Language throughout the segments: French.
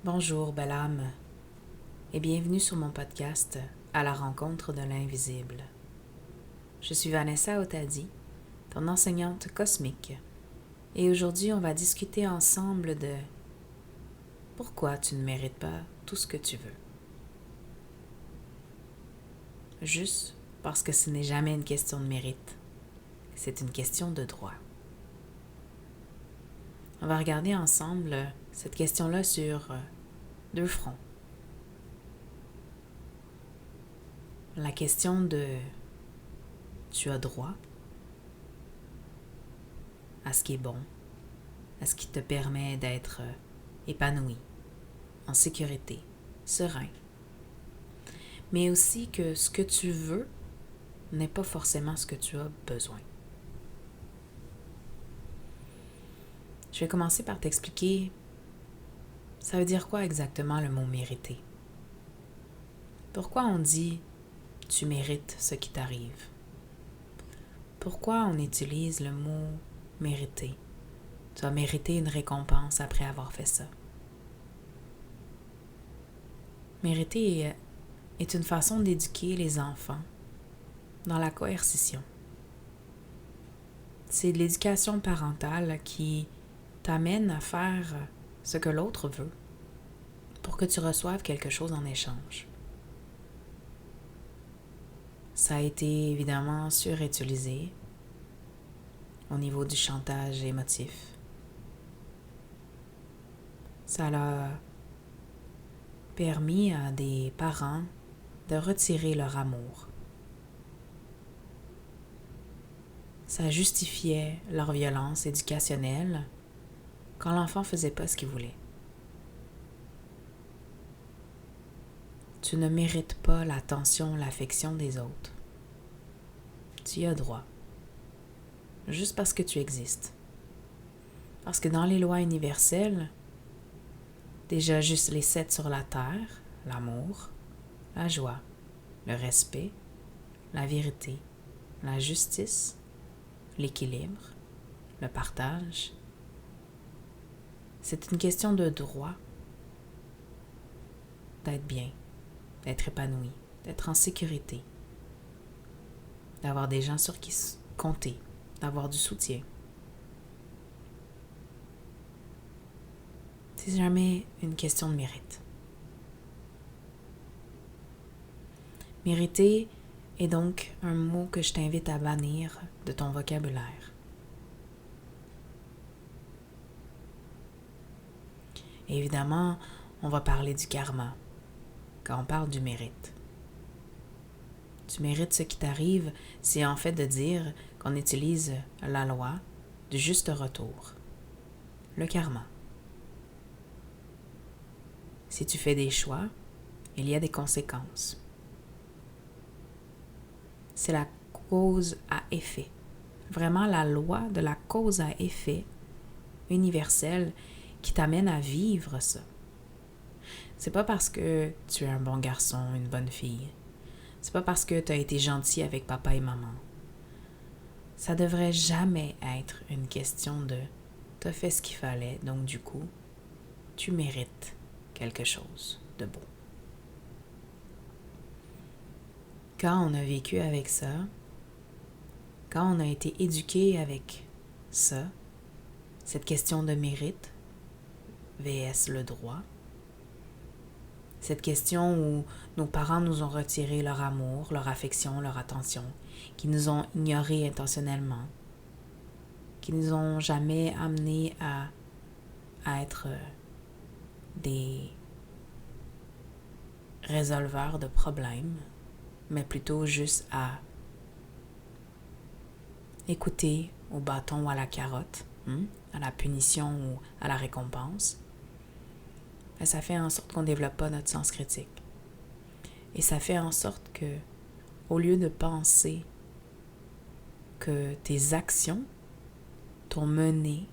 Bonjour, belle âme, et bienvenue sur mon podcast À la rencontre de l'invisible. Je suis Vanessa Otadi, ton enseignante cosmique, et aujourd'hui on va discuter ensemble de pourquoi tu ne mérites pas tout ce que tu veux. Juste parce que ce n'est jamais une question de mérite, c'est une question de droit. On va regarder ensemble cette question-là sur deux fronts. La question de tu as droit à ce qui est bon, à ce qui te permet d'être épanoui, en sécurité, serein. Mais aussi que ce que tu veux n'est pas forcément ce que tu as besoin. Je vais commencer par t'expliquer ça veut dire quoi exactement le mot mériter. Pourquoi on dit tu mérites ce qui t'arrive? Pourquoi on utilise le mot mériter? Tu as mérité une récompense après avoir fait ça. Mériter est une façon d'éduquer les enfants dans la coercition. C'est de l'éducation parentale qui t'amène à faire ce que l'autre veut pour que tu reçoives quelque chose en échange. Ça a été évidemment surutilisé au niveau du chantage émotif. Ça a permis à des parents de retirer leur amour. Ça justifiait leur violence éducationnelle quand l'enfant ne faisait pas ce qu'il voulait. Tu ne mérites pas l'attention, l'affection des autres. Tu y as droit. Juste parce que tu existes. Parce que dans les lois universelles, déjà juste les 7 sur la terre, l'amour, la joie, le respect, la vérité, la justice, l'équilibre, le partage, c'est une question de droit d'être bien, d'être épanoui, d'être en sécurité, d'avoir des gens sur qui compter, d'avoir du soutien. C'est jamais une question de mérite. Mériter est donc un mot que je t'invite à bannir de ton vocabulaire. Et évidemment, on va parler du karma quand on parle du mérite. Tu mérites ce qui t'arrive, c'est en fait de dire qu'on utilise la loi du juste retour, le karma. Si tu fais des choix, il y a des conséquences. C'est la cause à effet. Vraiment la loi de la cause à effet universelle qui t'amène à vivre ça. C'est pas parce que tu es un bon garçon, une bonne fille. C'est pas parce que tu as été gentil avec papa et maman. Ça devrait jamais être une question de t'as fait ce qu'il fallait, donc du coup, tu mérites quelque chose de beau. Quand on a vécu avec ça, quand on a été éduqué avec ça, cette question de mérite, vs le droit, cette question où nos parents nous ont retiré leur amour, leur affection, leur attention, qui nous ont ignorés intentionnellement, qui nous ont jamais amenés à être des résolveurs de problèmes, mais plutôt juste à écouter au bâton ou à la carotte, à la punition ou à la récompense. Et ça fait en sorte qu'on ne développe pas notre sens critique. Et ça fait en sorte que, au lieu de penser que tes actions t'ont mené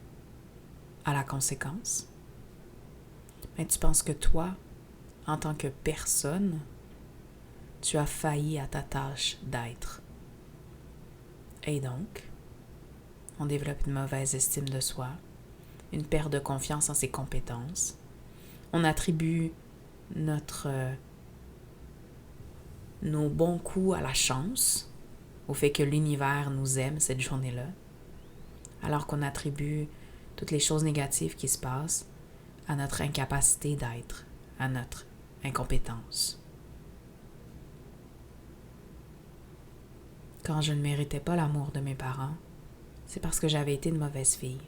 à la conséquence, mais tu penses que toi, en tant que personne, tu as failli à ta tâche d'être. Et donc, on développe une mauvaise estime de soi, une perte de confiance en ses compétences. On attribue nos bons coups à la chance, au fait que l'univers nous aime cette journée-là, alors qu'on attribue toutes les choses négatives qui se passent à notre incapacité d'être, à notre incompétence. Quand je ne méritais pas l'amour de mes parents, c'est parce que j'avais été une mauvaise fille.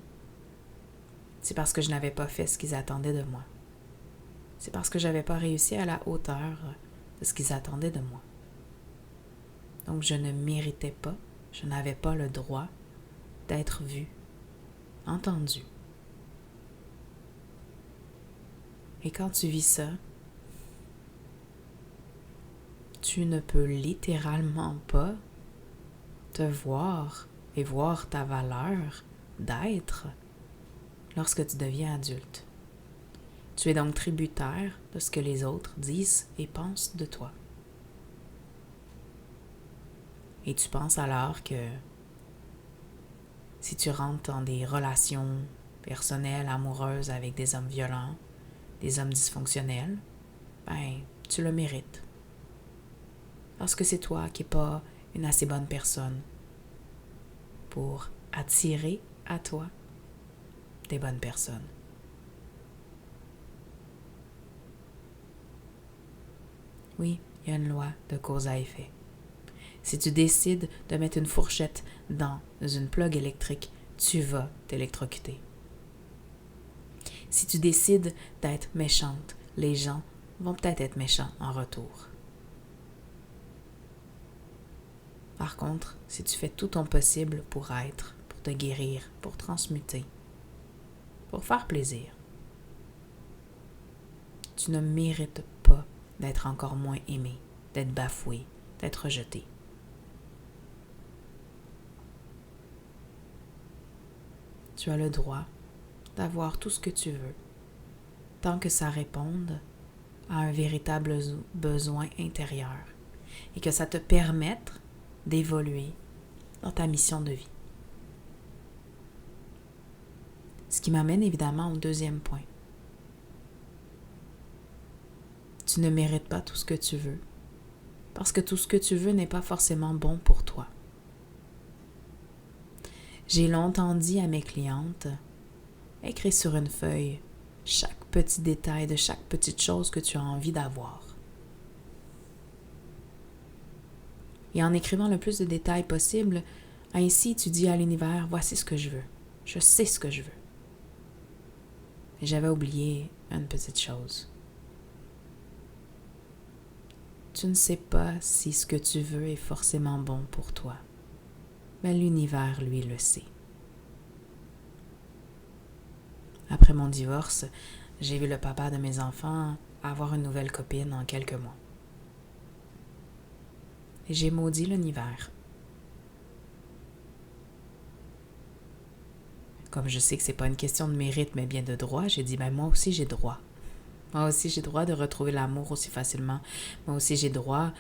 C'est parce que je n'avais pas fait ce qu'ils attendaient de moi. C'est parce que je n'avais pas réussi à la hauteur de ce qu'ils attendaient de moi. Donc je ne méritais pas, je n'avais pas le droit d'être vue, entendue. Et quand tu vis ça, tu ne peux littéralement pas te voir et voir ta valeur d'être lorsque tu deviens adulte. Tu es donc tributaire de ce que les autres disent et pensent de toi. Et tu penses alors que si tu rentres dans des relations personnelles, amoureuses avec des hommes violents, des hommes dysfonctionnels, tu le mérites. Parce que c'est toi qui n'es pas une assez bonne personne pour attirer à toi des bonnes personnes. Oui, il y a une loi de cause à effet. Si tu décides de mettre une fourchette dans une plug électrique, tu vas t'électrocuter. Si tu décides d'être méchante, les gens vont peut-être être méchants en retour. Par contre, si tu fais tout ton possible pour être, pour te guérir, pour transmuter, pour faire plaisir, tu ne mérites pas d'être encore moins aimé, d'être bafoué, d'être rejeté. Tu as le droit d'avoir tout ce que tu veux, tant que ça réponde à un véritable besoin intérieur et que ça te permette d'évoluer dans ta mission de vie. Ce qui m'amène évidemment au deuxième point. Tu ne mérites pas tout ce que tu veux, parce que tout ce que tu veux n'est pas forcément bon pour toi. J'ai longtemps dit à mes clientes, écris sur une feuille chaque petit détail de chaque petite chose que tu as envie d'avoir. Et en écrivant le plus de détails possible, ainsi tu dis à l'univers, voici ce que je veux. Je sais ce que je veux. Et j'avais oublié une petite chose. Tu ne sais pas si ce que tu veux est forcément bon pour toi. Mais l'univers, lui, le sait. Après mon divorce, j'ai vu le papa de mes enfants avoir une nouvelle copine en quelques mois. Et j'ai maudit l'univers. Comme je sais que c'est pas une question de mérite, mais bien de droit, j'ai dit, moi aussi j'ai droit. Moi aussi j'ai droit de retrouver l'amour aussi facilement. Moi aussi j'ai droit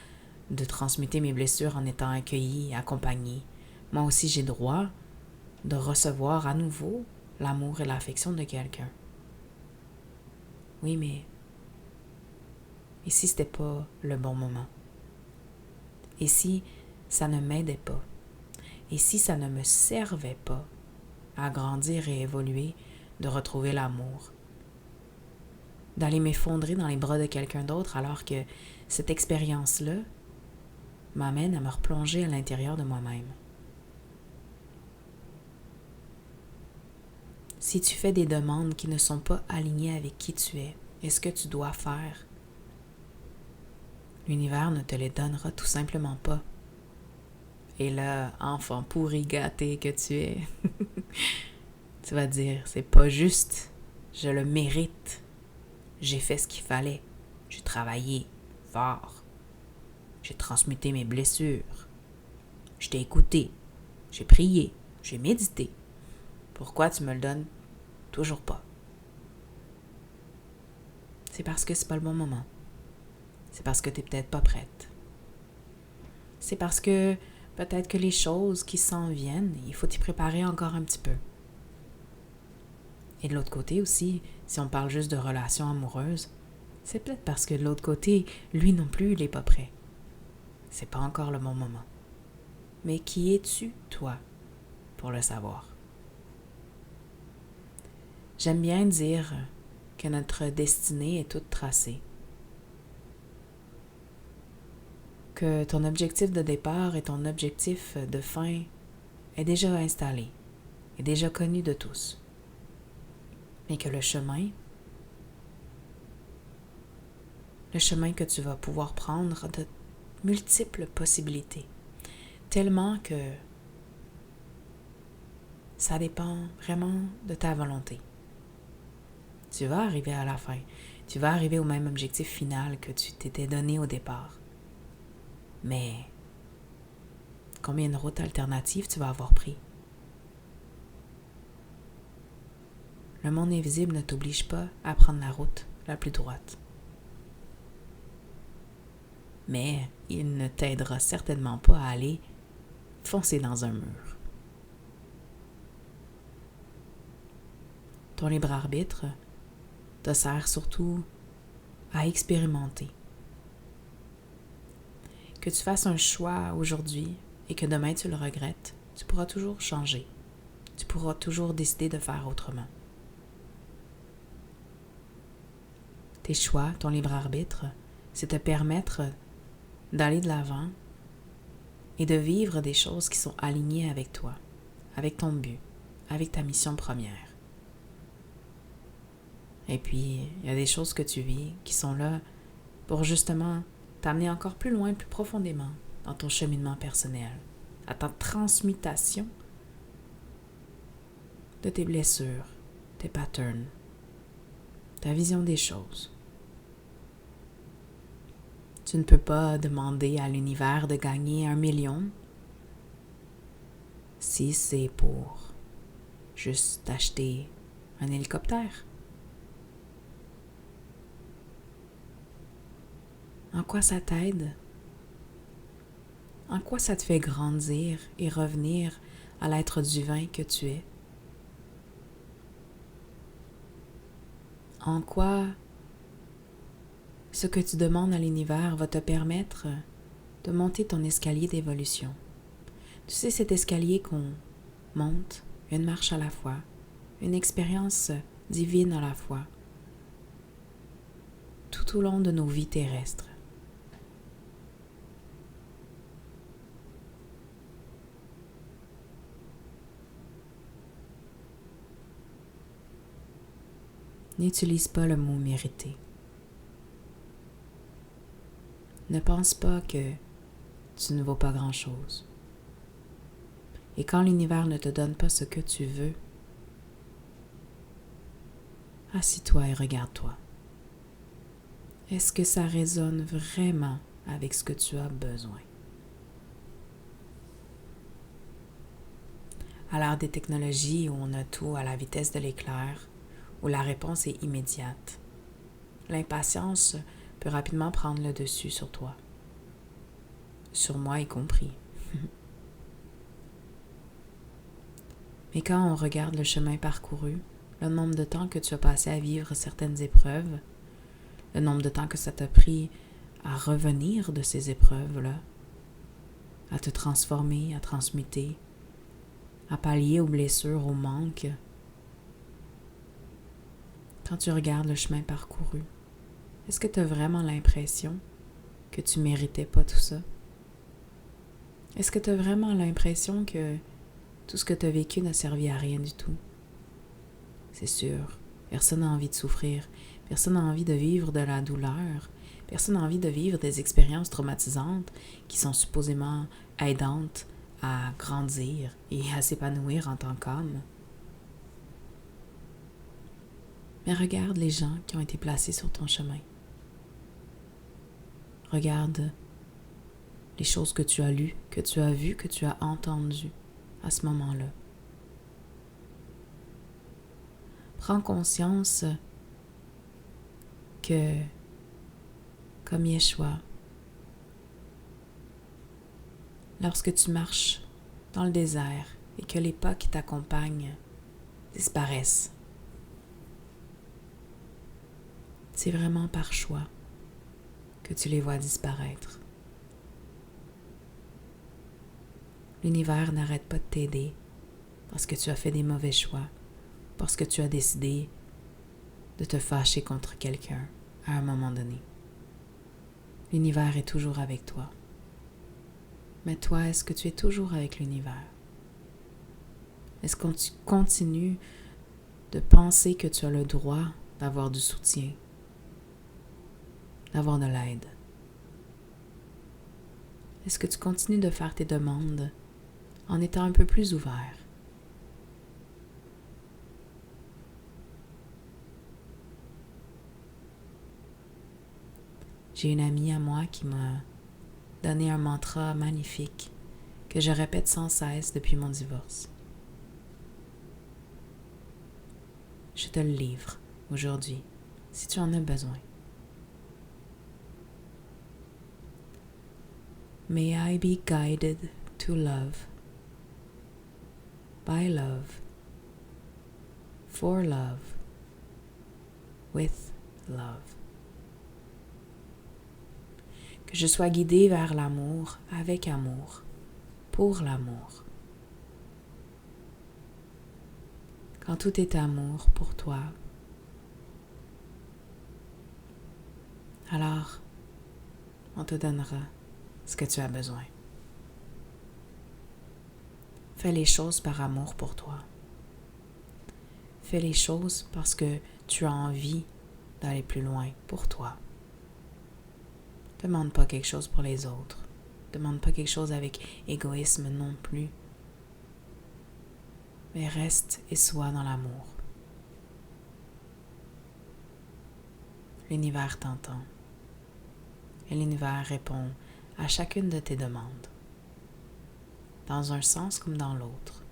de transmuter mes blessures en étant accueillie, accompagnée. Moi aussi j'ai droit de recevoir à nouveau l'amour et l'affection de quelqu'un. Oui, mais et si c'était pas le bon moment? Et si ça ne m'aidait pas? Et si ça ne me servait pas à grandir et évoluer, de retrouver l'amour? D'aller m'effondrer dans les bras de quelqu'un d'autre alors que cette expérience-là m'amène à me replonger à l'intérieur de moi-même. Si tu fais des demandes qui ne sont pas alignées avec qui tu es et ce que tu dois faire, l'univers ne te les donnera tout simplement pas. Et là, enfant pourri gâté que tu es, tu vas dire, c'est pas juste, je le mérite. J'ai fait ce qu'il fallait, j'ai travaillé fort, j'ai transmuté mes blessures, je t'ai écouté, j'ai prié, j'ai médité. Pourquoi tu me le donnes toujours pas? C'est parce que c'est pas le bon moment. C'est parce que t'es peut-être pas prête. C'est parce que peut-être que les choses qui s'en viennent, il faut t'y préparer encore un petit peu. Et de l'autre côté aussi, si on parle juste de relations amoureuses, c'est peut-être parce que de l'autre côté, lui non plus, il n'est pas prêt. C'est pas encore le bon moment. Mais qui es-tu, toi, pour le savoir? J'aime bien dire que notre destinée est toute tracée. Que ton objectif de départ et ton objectif de fin est déjà installé, est déjà connu de tous. Mais que le chemin que tu vas pouvoir prendre a de multiples possibilités. Tellement que ça dépend vraiment de ta volonté. Tu vas arriver à la fin. Tu vas arriver au même objectif final que tu t'étais donné au départ. Mais combien de routes alternatives tu vas avoir pris? Le monde invisible ne t'oblige pas à prendre la route la plus droite. Mais il ne t'aidera certainement pas à aller foncer dans un mur. Ton libre arbitre te sert surtout à expérimenter. Que tu fasses un choix aujourd'hui et que demain tu le regrettes, tu pourras toujours changer. Tu pourras toujours décider de faire autrement. Tes choix, ton libre arbitre, c'est te permettre d'aller de l'avant et de vivre des choses qui sont alignées avec toi, avec ton but, avec ta mission première. Et puis, il y a des choses que tu vis qui sont là pour justement t'amener encore plus loin, plus profondément dans ton cheminement personnel, à ta transmutation de tes blessures, tes patterns, ta vision des choses. Tu ne peux pas demander à l'univers de gagner 1 million si c'est pour juste acheter un hélicoptère. En quoi ça t'aide? En quoi ça te fait grandir et revenir à l'être divin que tu es? En quoi ce que tu demandes à l'univers va te permettre de monter ton escalier d'évolution? Tu sais, cet escalier qu'on monte, une marche à la fois, une expérience divine à la fois, tout au long de nos vies terrestres. N'utilise pas le mot mériter. Ne pense pas que tu ne vaux pas grand-chose. Et quand l'univers ne te donne pas ce que tu veux, assis-toi et regarde-toi. Est-ce que ça résonne vraiment avec ce que tu as besoin? À l'ère des technologies où on a tout à la vitesse de l'éclair, où la réponse est immédiate, l'impatience peut rapidement prendre le dessus sur toi, sur moi y compris. Mais quand on regarde le chemin parcouru, le nombre de temps que tu as passé à vivre certaines épreuves, le nombre de temps que ça t'a pris à revenir de ces épreuves-là, à te transformer, à transmuter, à pallier aux blessures, aux manques. Quand tu regardes le chemin parcouru, est-ce que tu as vraiment l'impression que tu méritais pas tout ça? Est-ce que tu as vraiment l'impression que tout ce que tu as vécu n'a servi à rien du tout? C'est sûr, personne n'a envie de souffrir, personne n'a envie de vivre de la douleur, personne n'a envie de vivre des expériences traumatisantes qui sont supposément aidantes à grandir et à s'épanouir en tant qu'homme. Mais regarde les gens qui ont été placés sur ton chemin. Regarde les choses que tu as lues, que tu as vues, que tu as entendues à ce moment-là. Prends conscience que, comme Yeshua, lorsque tu marches dans le désert et que les pas qui t'accompagnent disparaissent, c'est vraiment par choix que tu les vois disparaître. L'univers n'arrête pas de t'aider parce que tu as fait des mauvais choix, parce que tu as décidé de te fâcher contre quelqu'un à un moment donné. L'univers est toujours avec toi. Mais toi, est-ce que tu es toujours avec l'univers? Est-ce que tu continues de penser que tu as le droit d'avoir du soutien, d'avoir de l'aide? Est-ce que tu continues de faire tes demandes en étant un peu plus ouvert? J'ai une amie à moi qui m'a donné un mantra magnifique que je répète sans cesse depuis mon divorce. Je te le livre aujourd'hui, si tu en as besoin. May I be guided to love, by love, for love, with love. Que je sois guidée vers l'amour, avec amour, pour l'amour. Quand tout est amour pour toi, alors on te donnera ce que tu as besoin. Fais les choses par amour pour toi. Fais les choses parce que tu as envie d'aller plus loin pour toi. Demande pas quelque chose pour les autres. Demande pas quelque chose avec égoïsme non plus. Mais reste et sois dans l'amour. L'univers t'entend. Et l'univers répond à chacune de tes demandes, dans un sens comme dans l'autre.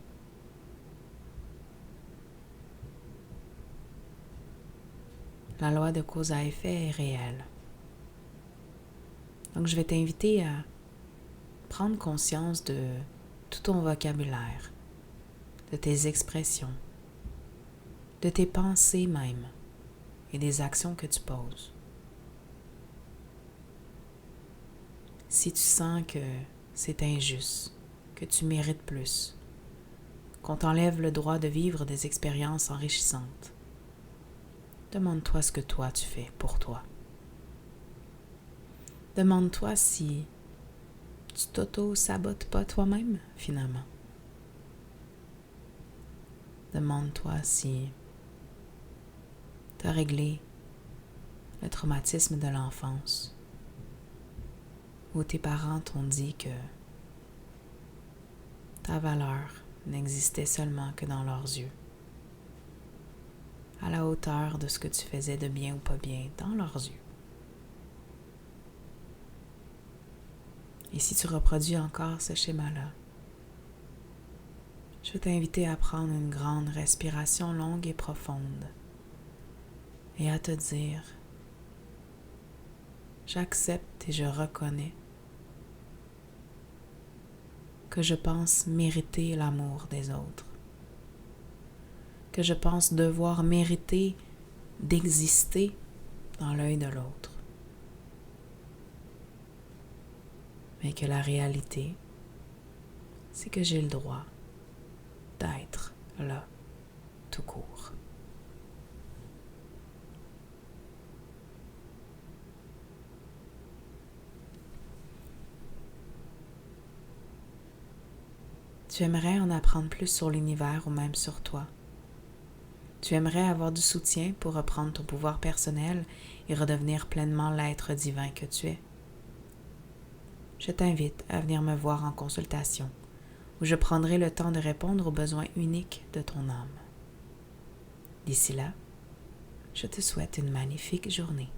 La loi de cause à effet est réelle. Donc je vais t'inviter à prendre conscience de tout ton vocabulaire, de tes expressions, de tes pensées même et des actions que tu poses. Si tu sens que c'est injuste, que tu mérites plus, qu'on t'enlève le droit de vivre des expériences enrichissantes, demande-toi ce que toi tu fais pour toi. Demande-toi si tu t'auto-sabotes pas toi-même, finalement. Demande-toi si tu as réglé le traumatisme de l'enfance, où tes parents t'ont dit que ta valeur n'existait seulement que dans leurs yeux, à la hauteur de ce que tu faisais de bien ou pas bien dans leurs yeux. Et si tu reproduis encore ce schéma-là, je vais t'inviter à prendre une grande respiration longue et profonde et à te dire: j'accepte et je reconnais que je pense mériter l'amour des autres, que je pense devoir mériter d'exister dans l'œil de l'autre, mais que la réalité, c'est que j'ai le droit d'être là, tout court. Tu aimerais en apprendre plus sur l'univers ou même sur toi. Tu aimerais avoir du soutien pour reprendre ton pouvoir personnel et redevenir pleinement l'être divin que tu es. Je t'invite à venir me voir en consultation, où je prendrai le temps de répondre aux besoins uniques de ton âme. D'ici là, je te souhaite une magnifique journée.